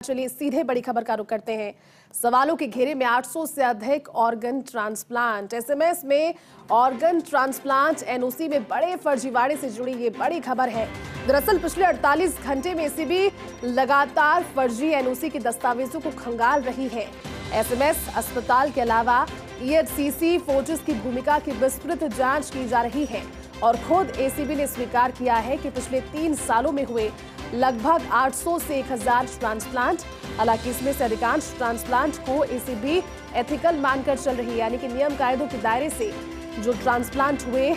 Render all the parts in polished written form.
चलिए सीधे बड़ी खबर का रुख करते हैं। सवालों के घेरे में 800 से अधिक ऑर्गन ट्रांसप्लांट। एसएमएस में ऑर्गन ट्रांसप्लांट एनओसी में बड़े फर्जीवाड़े से जुड़ी ये बड़ी खबर है। दरअसल पिछले 48 घंटे में एसीबी लगातार फर्जी एनओसी के दस्तावेजों को खंगाल रही है। एसएमएस अस्पताल के अलावा ईएचसीसी फोर्टिस की भूमिका की विस्तृत जांच की जा रही है और खुद एसीबी ने स्वीकार किया है कि पिछले 3 सालों में हुए लगभग 800 से 1000 ट्रांसप्लांट। हालांकि इसमें से अधिकांश ट्रांसप्लांट को एसीबी एथिकल मानकर चल रही है, यानी कि नियम कायदों के दायरे से जो ट्रांसप्लांट हुए।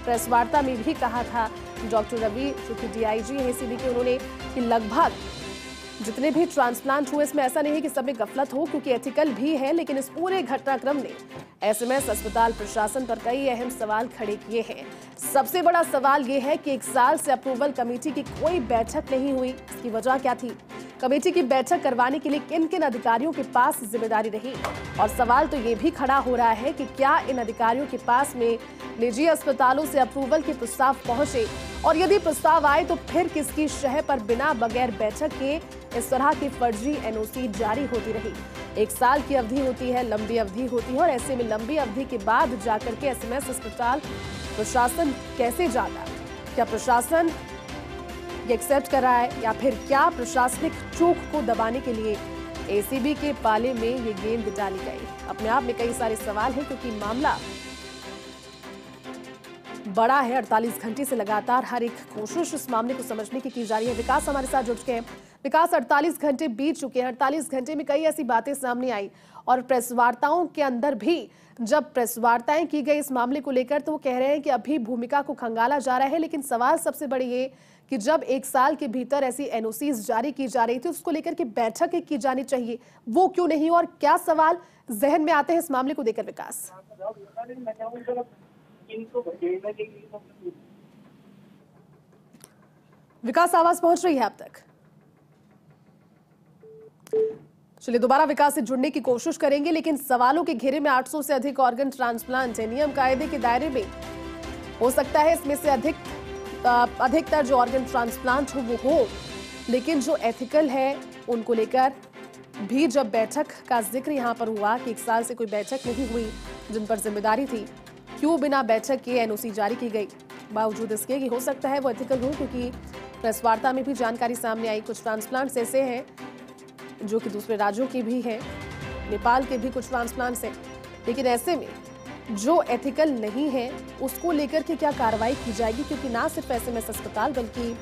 प्रेस वार्ता में भी कहा था डॉक्टर रवि, जो कि डीआईजी है एसीबी के, उन्होंने कि लगभग जितने भी ट्रांसप्लांट हुए इसमें ऐसा नहीं है कि सब में गफलत हो, क्योंकि एथिकल भी है। लेकिन इस पूरे घटनाक्रम ने एसएमएस अस्पताल प्रशासन पर कई अहम सवाल खड़े किए हैं। सबसे बड़ा सवाल यह है कि 1 साल से अप्रूवल कमेटी की कोई बैठक नहीं हुई। इसकी वजह क्या थी? कमेटी की बैठक करवाने के लिए किन किन अधिकारियों के पास जिम्मेदारी रही? और सवाल तो ये भी खड़ा हो रहा है कि क्या इन अधिकारियों के पास में निजी अस्पतालों से अप्रूवल के प्रस्ताव पहुंचे, और यदि प्रस्ताव आए तो फिर किसकी शह पर बिना बगैर बैठक के इस तरह की फर्जी एनओसी जारी होती रही? 1 साल की अवधि होती है, लंबी अवधि होती है, और ऐसे में लंबी अवधि के बाद जाकर के एसएमएस अस्पताल प्रशासन कैसे जागा? क्या प्रशासन ये एक्सेप्ट कर रहा है, या फिर क्या प्रशासनिक चूक को दबाने के लिए एसीबी के पाले में ये गेंद डाली गई? अपने आप में कई सारे सवाल हैं, क्योंकि मामला बड़ा है। 48 घंटे से लगातार हर एक कोशिश इस मामले को समझने की जा रही है। विकास हमारे साथ जुड़ चुके हैं। विकास, 48 घंटे बीत चुके हैं। 48 घंटे में कई ऐसी बातें सामने आई, और प्रेस वार्ताओं के अंदर भी जब प्रेस वार्ताएं की गई इस मामले को लेकर, तो वो कह रहे हैं कि अभी भूमिका को खंगाला जा रहा है। लेकिन सवाल सबसे बड़ी ये कि जब 1 साल के भीतर ऐसी एनओसीज जारी की जा रही थी, उसको लेकर के बैठक की जानी चाहिए, वो क्यों नहीं? और क्या सवाल जहन में आते हैं इस मामले को लेकर? विकास, विकास आवाज पहुंच रही है आप तक? चलिए दोबारा विकास से जुड़ने की कोशिश करेंगे। लेकिन सवालों के घेरे में 800 से अधिक ऑर्गन ट्रांसप्लांट है। नियम कायदे के दायरे में हो सकता है इसमें से अधिकतर जो ऑर्गन ट्रांसप्लांट हो, लेकिन जो एथिकल है उनको लेकर भी जब बैठक का जिक्र यहाँ पर हुआ कि 1 साल से कोई बैठक नहीं हुई जिन पर जिम्मेदारी थी, क्यों बिना बैठक के एनओसी जारी की गई? बावजूद इसके कि हो सकता है वो एथिकल हो, क्योंकि प्रेस वार्ता में भी जानकारी सामने आई कुछ ट्रांसप्लांट्स ऐसे हैं जो कि दूसरे राज्यों के भी हैं, नेपाल के भी कुछ ट्रांसप्लांट्स हैं। लेकिन ऐसे में जो एथिकल नहीं है उसको लेकर के क्या कार्रवाई की जाएगी? क्योंकि ना सिर्फ एसएमएस अस्पताल बल्कि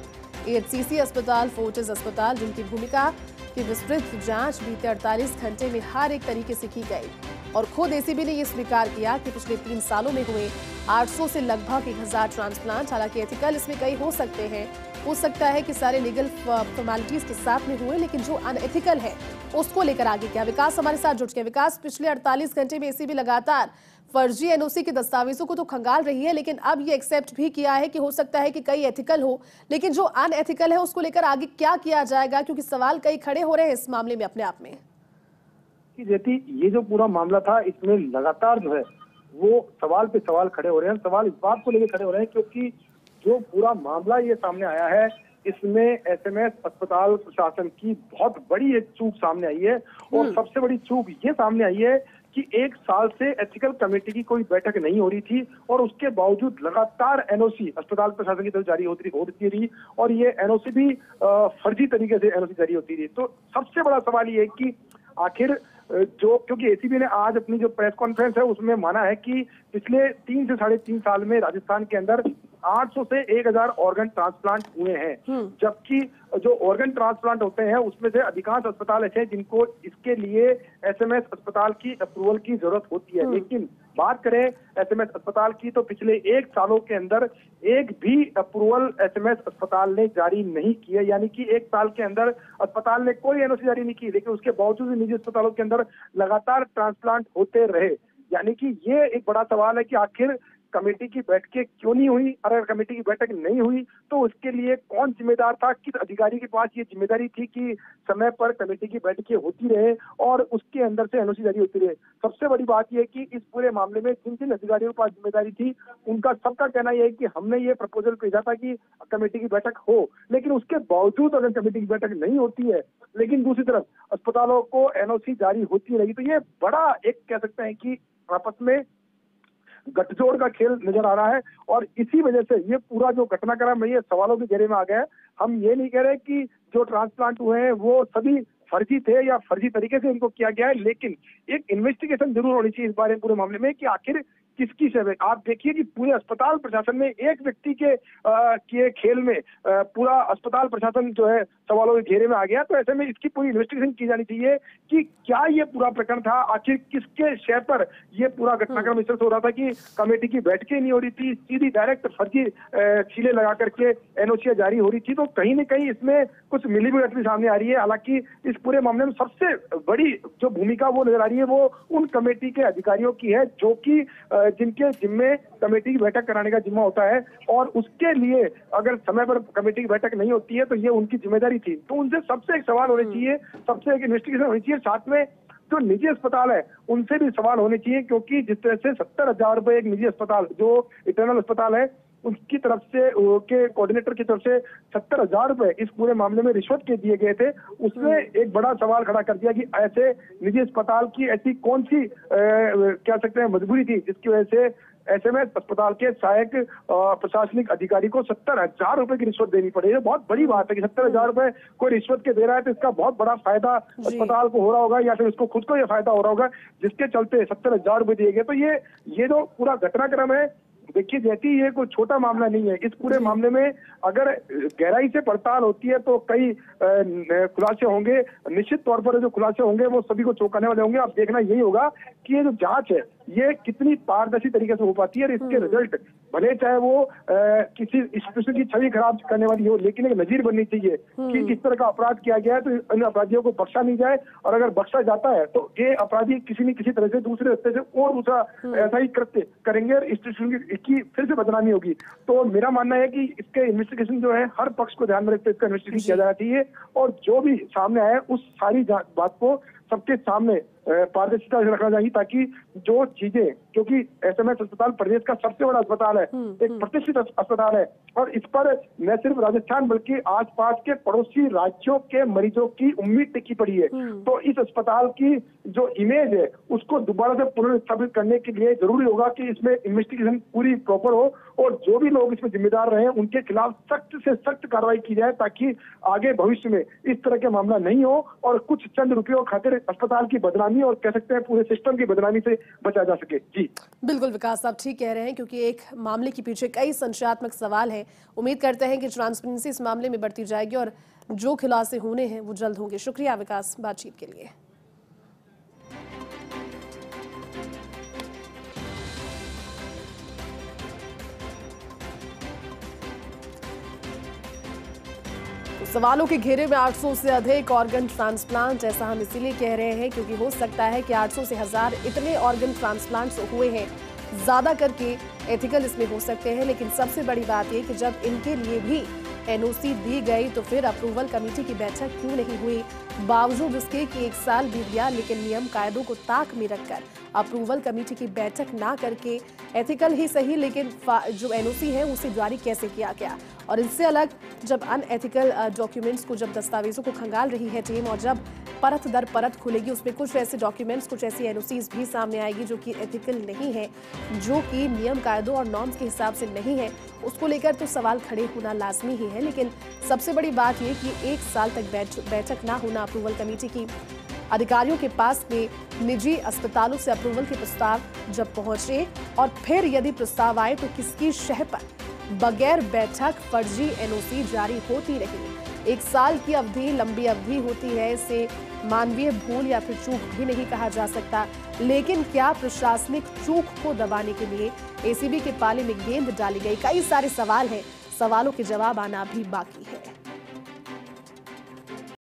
ईएचसीसी अस्पताल, फोर्टिस अस्पताल, जिनकी भूमिका की विस्तृत जांच बीते 48 घंटे में हर एक तरीके से की गई, और खुद एसीबी ने यह स्वीकार किया कि पिछले 3 सालों में हुए 800 से लगभग 1000 ट्रांसप्लांट। हालांकि एथिकल इसमें कई हो सकते हैं, हो सकता है कि सारे लीगल फॉर्मेलिटीज के साथ में हुए, लेकिन जो अनएथिकल है उसको लेकर आगे क्या? विकास हमारे साथ जुड़ गए। विकास, पिछले 48 घंटे में एसीबी लगातार फर्जी एनओसी के दस्तावेजों को तो खंगाल रही है, लेकिन अब ये एक्सेप्ट भी किया है कि हो सकता है कि कई एथिकल हो, लेकिन जो अनएथिकल है उसको लेकर आगे क्या किया जाएगा? क्योंकि सवाल कई खड़े हो रहे हैं इस मामले में अपने आप में। जेती, ये जो पूरा मामला था इसमें लगातार जो है वो सवाल पे सवाल खड़े हो रहे हैं। सवाल इस बात को लेकर खड़े हो रहे हैं क्योंकि जो पूरा मामला ये सामने आया है, इसमें एसएमएस अस्पताल प्रशासन की बहुत बड़ी एक चूक सामने आई है। और सबसे बड़ी चूक ये सामने आई है कि 1 साल से एथिकल कमेटी की कोई बैठक नहीं हो रही थी, और उसके बावजूद लगातार एनओसी अस्पताल प्रशासन की तरफ जारी होती रही, और ये एनओसी भी फर्जी तरीके से एनओसी जारी होती रही। तो सबसे बड़ा सवाल ये है कि आखिर क्योंकि एसीबी ने आज अपनी जो प्रेस कॉन्फ्रेंस है उसमें माना है कि पिछले 3 से 3.5 साल में राजस्थान के अंदर 800 से 1000 ऑर्गन ट्रांसप्लांट हुए हैं, जबकि जो ऑर्गन ट्रांसप्लांट होते हैं उसमें से अधिकांश अस्पताल ऐसे हैं जिनको इसके लिए एसएमएस अस्पताल की अप्रूवल की जरूरत होती है। लेकिन बात करें एसएमएस अस्पताल की, तो पिछले 1 सालों के अंदर एक भी अप्रूवल एसएमएस अस्पताल ने जारी नहीं की है। यानी कि 1 साल के अंदर अस्पताल ने कोई एनओसी जारी नहीं की, लेकिन उसके बावजूद निजी अस्पतालों के अंदर लगातार ट्रांसप्लांट होते रहे। यानी कि ये एक बड़ा सवाल है कि आखिर कमेटी की बैठकें क्यों नहीं हुई, अगर कमेटी की बैठक नहीं हुई तो उसके लिए कौन जिम्मेदार था, किस अधिकारी के पास ये जिम्मेदारी थी कि समय पर कमेटी की बैठकें होती रहे और उसके अंदर से एनओसी जारी होती रहे। सबसे बड़ी बात यह कि इस पूरे मामले में जिन जिन अधिकारियों के पास जिम्मेदारी थी उनका सबका कहना यह है कि हमने ये प्रपोजल भेजा था कि कमेटी की बैठक हो, लेकिन उसके बावजूद अगर कमेटी की बैठक नहीं होती है, लेकिन दूसरी तरफ अस्पतालों को एनओसी जारी होती रहेगी, तो ये बड़ा एक कह सकते हैं कि आपस में गठजोड़ का खेल नजर आ रहा है। और इसी वजह से ये पूरा जो घटनाक्रम है ये सवालों के घेरे में आ गया है। हम ये नहीं कह रहे कि जो ट्रांसप्लांट हुए हैं वो सभी फर्जी थे या फर्जी तरीके से इनको किया गया है, लेकिन एक इन्वेस्टिगेशन जरूर होनी चाहिए इस बारे में पूरे मामले में कि आखिर किसकी सेवा। आप देखिए कि पूरे अस्पताल प्रशासन में एक व्यक्ति के खेल में पूरा अस्पताल प्रशासन जो है सवालों के घेरे में आ गया। तो ऐसे में इसकी पूरी इन्वेस्टिगेशन की जानी चाहिए कि क्या ये पूरा प्रकरण था, आखिर किसके शय पर ये पूरा घटनाक्रम विशेष हो रहा था कि कमेटी की बैठकें नहीं हो रही थी, सीधी डायरेक्ट फर्जी छीले लगा करके एनओसी जारी हो रही थी। तो कहीं न कहीं इसमें कुछ मिलीभगत भी सामने आ रही है। हालांकि इस पूरे मामले में सबसे बड़ी जो भूमिका वो नजर आ रही है वो उन कमेटी के अधिकारियों की है जो कि जिनके जिम्मे कमेटी की बैठक कराने का जिम्मा होता है, और उसके लिए अगर समय पर कमेटी की बैठक नहीं होती है तो ये उनकी जिम्मेदारी थी। तो उनसे सबसे एक सवाल होने चाहिए, सबसे एक इन्वेस्टिगेशन होनी चाहिए। साथ में जो निजी अस्पताल है उनसे भी सवाल होने चाहिए, क्योंकि जिस तरह से 70,000 रुपए एक निजी अस्पताल जो इटर्नल अस्पताल है उसकी तरफ से के कोऑर्डिनेटर की तरफ से 70,000 रुपए इस पूरे मामले में रिश्वत के दिए गए थे। उसने एक बड़ा सवाल खड़ा कर दिया कि ऐसे निजी अस्पताल की ऐसी कौन सी कह सकते हैं मजबूरी थी जिसकी वजह से एसएमएस अस्पताल के सहायक प्रशासनिक अधिकारी को 70,000 रुपए की रिश्वत देनी पड़ी। ये बहुत बड़ी बात है कि 70,000 रुपए कोई रिश्वत के दे रहा है तो इसका बहुत बड़ा फायदा अस्पताल को हो रहा होगा या फिर उसको खुद को ये फायदा हो रहा होगा जिसके चलते 70,000 रुपए दिए गए। तो ये जो पूरा घटनाक्रम है, देखिए जैसे ये कोई छोटा मामला नहीं है। इस पूरे मामले में अगर गहराई से पड़ताल होती है तो कई खुलासे होंगे। निश्चित तौर पर जो खुलासे होंगे वो सभी को चौंकाने वाले होंगे। अब देखना यही होगा कि ये जो जांच है ये कितनी पारदर्शी तरीके से हो पाती है और इसके रिजल्ट भले चाहे वो किसी इंस्टीट्यूशन की छवि खराब करने वाली हो, लेकिन एक नजीर बननी चाहिए कि किस तरह का अपराध किया गया है तो इन अपराधियों को बख्शा नहीं जाए, और अगर बख्शा जाता है तो ये अपराधी किसी न किसी तरह से दूसरे रास्ते से और दूसरा ऐसा ही कृत्य करेंगे और इंस्टीट्यूशन की फिर से बदनामी होगी। तो मेरा मानना है कि इसके इन्वेस्टिगेशन जो है हर पक्ष को ध्यान में रखते इसका इन्वेस्टिगेशन किया जाना चाहिए, और जो भी सामने आए उस सारी बात को सबके सामने पारदर्शिता से रखना चाहिए, ताकि जो चीजें, क्योंकि एसएमएस अस्पताल प्रदेश का सबसे बड़ा अस्पताल है, एक प्रतिष्ठित अस्पताल है, और इस पर न सिर्फ राजस्थान बल्कि आसपास के पड़ोसी राज्यों के मरीजों की उम्मीद टिकी पड़ी है। तो इस अस्पताल की जो इमेज है उसको दोबारा से पुनर्स्थापित करने के लिए जरूरी होगा कि इसमें इन्वेस्टिगेशन पूरी प्रॉपर हो और जो भी लोग इसमें जिम्मेदार रहे उनके खिलाफ सख्त से सख्त कार्रवाई की जाए, ताकि आगे भविष्य में इस तरह के मामला नहीं हो और कुछ चंद रुपयों खातिर अस्पताल की बदनामी और कह सकते हैं पूरे सिस्टम की बदनामी से बचा जा सके। जी बिल्कुल विकास, आप ठीक कह रहे हैं, क्योंकि एक मामले के पीछे कई संशयात्मक सवाल हैं। उम्मीद करते हैं कि ट्रांसपेरेंसी इस मामले में बढ़ती जाएगी और जो खुलासे होने हैं वो जल्द होंगे। शुक्रिया विकास बातचीत के लिए। सवालों के घेरे में 800 से अधिक ऑर्गन ट्रांसप्लांट, ऐसा हम इसीलिए कह रहे हैं क्योंकि हो सकता है कि 800 से 1000 इतने ऑर्गन ट्रांसप्लांट्स हुए हैं, ज्यादा करके एथिकल इसमें हो सकते हैं। लेकिन सबसे बड़ी बात यह कि जब इनके लिए भी एनओसी दी गई तो फिर अप्रूवल कमेटी की बैठक क्यों नहीं हुई, बावजूद इसके कि 1 साल बीत गया, लेकिन नियम कायदों को ताक में रखकर अप्रूवल कमेटी की बैठक ना करके एथिकल ही सही लेकिन जो एनओसी है उसे जारी कैसे किया गया। और इससे अलग जब अनएथिकल डॉक्यूमेंट्स को, जब दस्तावेजों को खंगाल रही है टीम और जब परत दर परत खुलेगी उसमें कुछ ऐसे डॉक्यूमेंट्स, कुछ ऐसी एनओसीज भी सामने आएगी जो कि एथिकल नहीं है, जो कि नियम कायदों और नॉर्म्स के हिसाब से नहीं है, उसको लेकर तो सवाल खड़े होना लाजमी ही है। लेकिन सबसे बड़ी बात यह कि 1 साल तक बैठक ना होना अप्रूवल कमेटी की, अधिकारियों के पास में निजी अस्पतालों से अप्रूवल के प्रस्ताव जब पहुंचे और फिर यदि प्रस्ताव आए तो किसकी शह पर बगैर बैठक फर्जी एनओसी जारी होती रही। 1 साल की अवधि लंबी अवधि होती है, इसे मानवीय भूल या फिर चूक भी नहीं कहा जा सकता। लेकिन क्या प्रशासनिक चूक को दबाने के लिए एसीबी के पाले में गेंद डाली गई? कई सारे सवाल हैं, सवालों के जवाब आना भी बाकी है।